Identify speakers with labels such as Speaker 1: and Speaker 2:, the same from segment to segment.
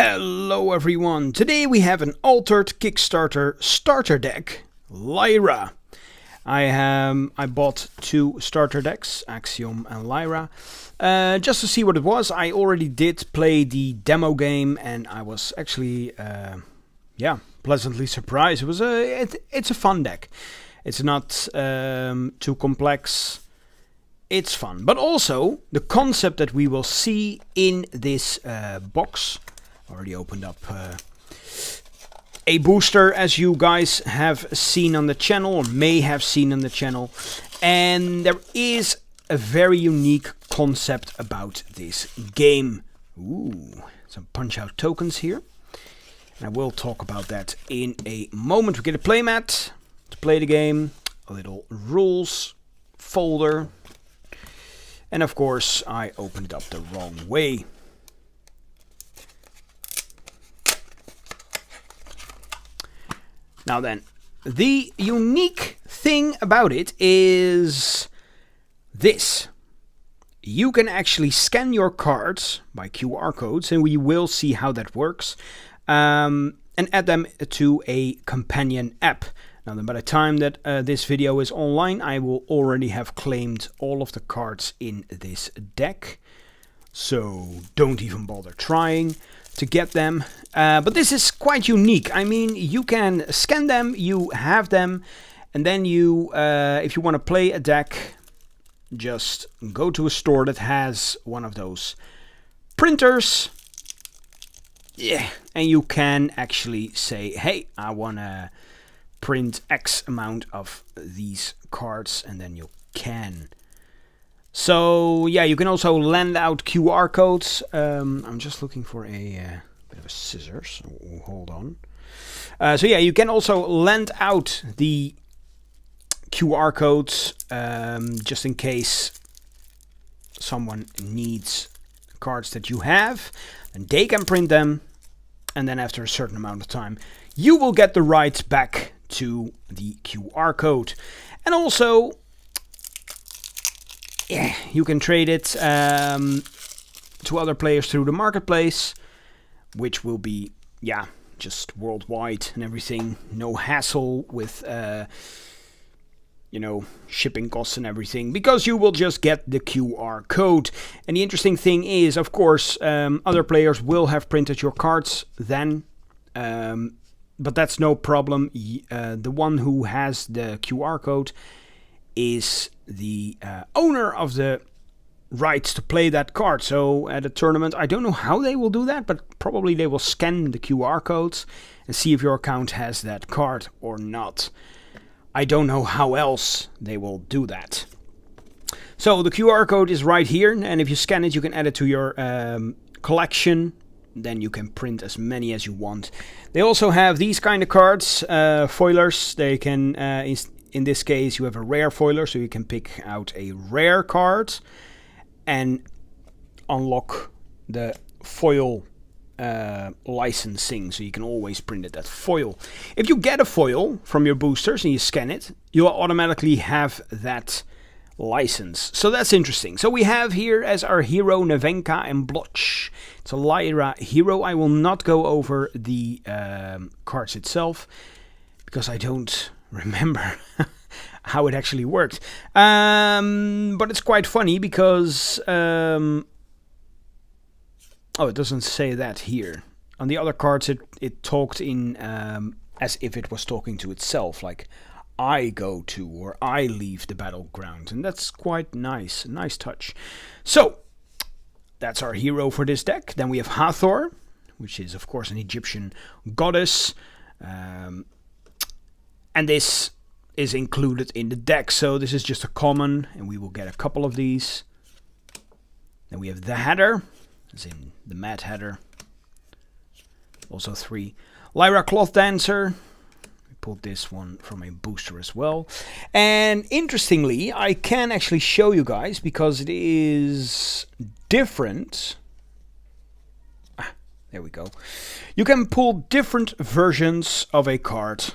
Speaker 1: Hello everyone, today we have an altered Kickstarter starter deck, Lyra. I bought two starter decks, Axiom and Lyra, just to see what it was. I already did play the demo game and I was actually, pleasantly surprised. It's a fun deck. It's not too complex. It's fun, but also the concept that we will see in this box. Already opened up a booster, as you guys have seen on the channel, or may have seen on the channel. And there is a very unique concept about this game. Ooh, some punch-out tokens here. And I will talk about that in a moment. We get a playmat to play the game, a little rules folder. And of course, I opened it up the wrong way. Now then, the unique thing about it is this. You can actually scan your cards by QR codes, and we will see how that works, and add them to a companion app. Now then, by the time that this video is online, I will already have claimed all of the cards in this deck. So don't even bother trying to get them. But this is quite unique. I mean, you can scan them, you have them, and then you, if you want to play a deck, just go to a store that has one of those printers. Yeah, and you can actually say, hey, I want to print X amount of these cards, and then you can. So yeah, you can also lend out QR codes. I'm just looking for a bit of a scissors. Oh, hold on. So yeah, you can also lend out the QR codes just in case someone needs cards that you have, and they can print them, and then after a certain amount of time, you will get the rights back to the QR code. And also, yeah, you can trade it to other players through the marketplace, which will be, yeah, just worldwide and everything. No hassle with, shipping costs and everything, because you will just get the QR code. And the interesting thing is, of course, other players will have printed your cards then, but that's no problem. The one who has the QR code is the owner of the rights to play that card. So at a tournament, I don't know how they will do that, but probably they will scan the QR codes and see if your account has that card or not. I don't know how else they will do that. So the QR code is right here, and if you scan it, you can add it to your collection. Then you can print as many as you want. They also have these kind of cards, foilers. They can, in this case, you have a rare foiler, so you can pick out a rare card and unlock the foil licensing, so you can always print it at foil. If you get a foil from your boosters and you scan it, you'll automatically have that license. So that's interesting. So we have here as our hero Nevenka and Blotch. It's a Lyra hero. I will not go over the cards itself because I don't remember how it actually worked. But it's quite funny because it doesn't say that here. On the other cards it talked in as if it was talking to itself, like I go to or I leave the battleground, and that's quite nice, a nice touch. So that's our hero for this deck. Then we have Hathor, which is of course an Egyptian goddess, and this is included in the deck. So this is just a common, and we will get a couple of these. Then we have the Hatter, as in the Mad Hatter. Also 3. Lyra Cloth Dancer. We pulled this one from a booster as well. And interestingly, I can actually show you guys because it is different. There we go. You can pull different versions of a card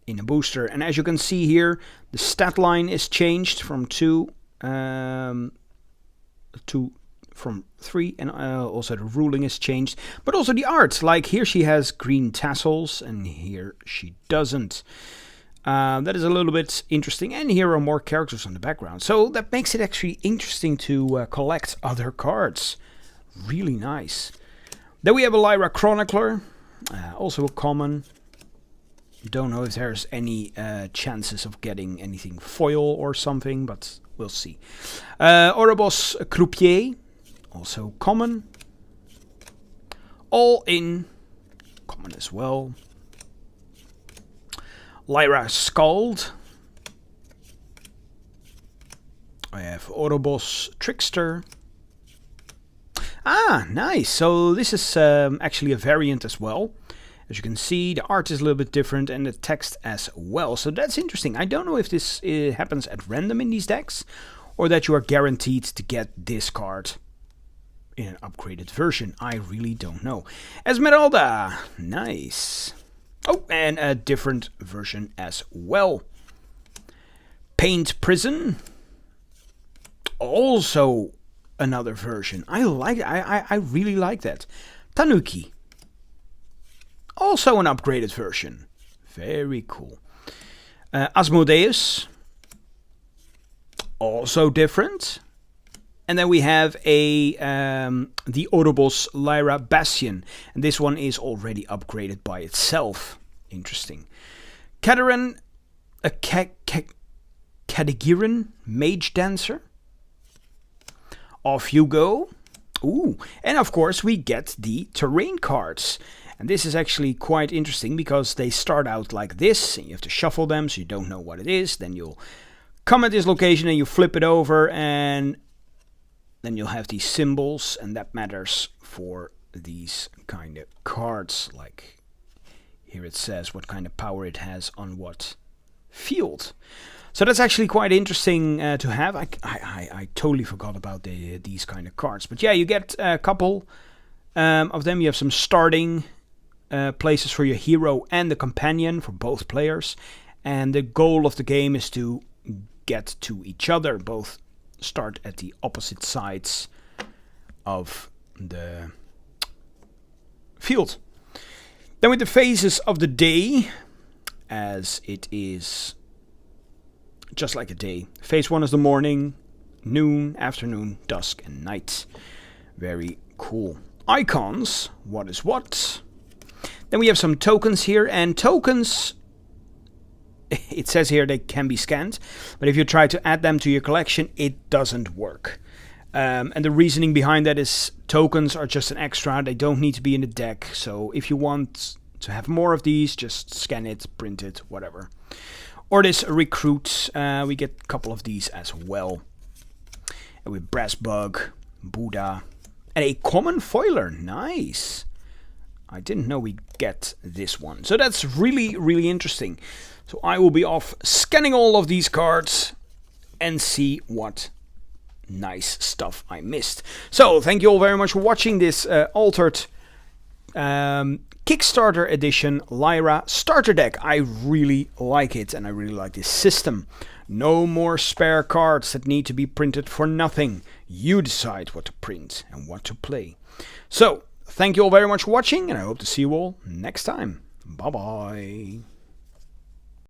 Speaker 1: in a booster, and as you can see here, the stat line is changed from 2 to from 3, and also the ruling is changed, but also the art. Like here she has green tassels and here she doesn't. That is a little bit interesting, and here are more characters on the background, so that makes it actually interesting to collect other cards. Really nice. Then we have a Lyra Chronicler, also a common. Don't know if there's any chances of getting anything foil or something, but we'll see. Ouroboros Croupier, also common. All in, common as well. Lyra Scald. I have Ouroboros Trickster. Ah, nice. So this is actually a variant as well. As you can see, the art is a little bit different and the text as well. So that's interesting. I don't know if this happens at random in these decks, or that you are guaranteed to get this card in an upgraded version. I really don't know. Esmeralda. Nice. Oh, and a different version as well. Paint Prison. Also another version. I really like that. Tanuki. Also an upgraded version. Very cool. Asmodeus. Also different. And then we have the Ouroboros Lyra Bastion. And this one is already upgraded by itself. Interesting. Katerin, a Kadigiran Mage Dancer. Off you go. Ooh, and of course we get the terrain cards. And this is actually quite interesting because they start out like this. And you have to shuffle them so you don't know what it is. Then you'll come at this location and you flip it over. And then you'll have these symbols. And that matters for these kind of cards. Like here it says what kind of power it has on what field. So that's actually quite interesting to have. I totally forgot about these kind of cards. But yeah, you get a couple of them. You have some starting places for your hero and the companion for both players. And the goal of the game is to get to each other. Both start at the opposite sides of the field. Then with the phases of the day, as it is just like a day. Phase 1 is the morning, noon, afternoon, dusk, and night. Very cool. Icons, what is what? Then we have some tokens here, and tokens, it says here they can be scanned, but if you try to add them to your collection, it doesn't work. And the reasoning behind that is tokens are just an extra, they don't need to be in the deck, so if you want to have more of these, just scan it, print it, whatever. Or this recruit, we get a couple of these as well. And with Brass Bug, Buddha, and a common foiler. Nice. I didn't know we get this one. So that's really, really interesting. So I will be off scanning all of these cards and see what nice stuff I missed. So thank you all very much for watching this altered Kickstarter edition Lyra starter deck. I really like it, and I really like this system. No more spare cards that need to be printed for nothing. You decide what to print and what to play. So, thank you all very much for watching, and I hope to see you all next time. Bye bye.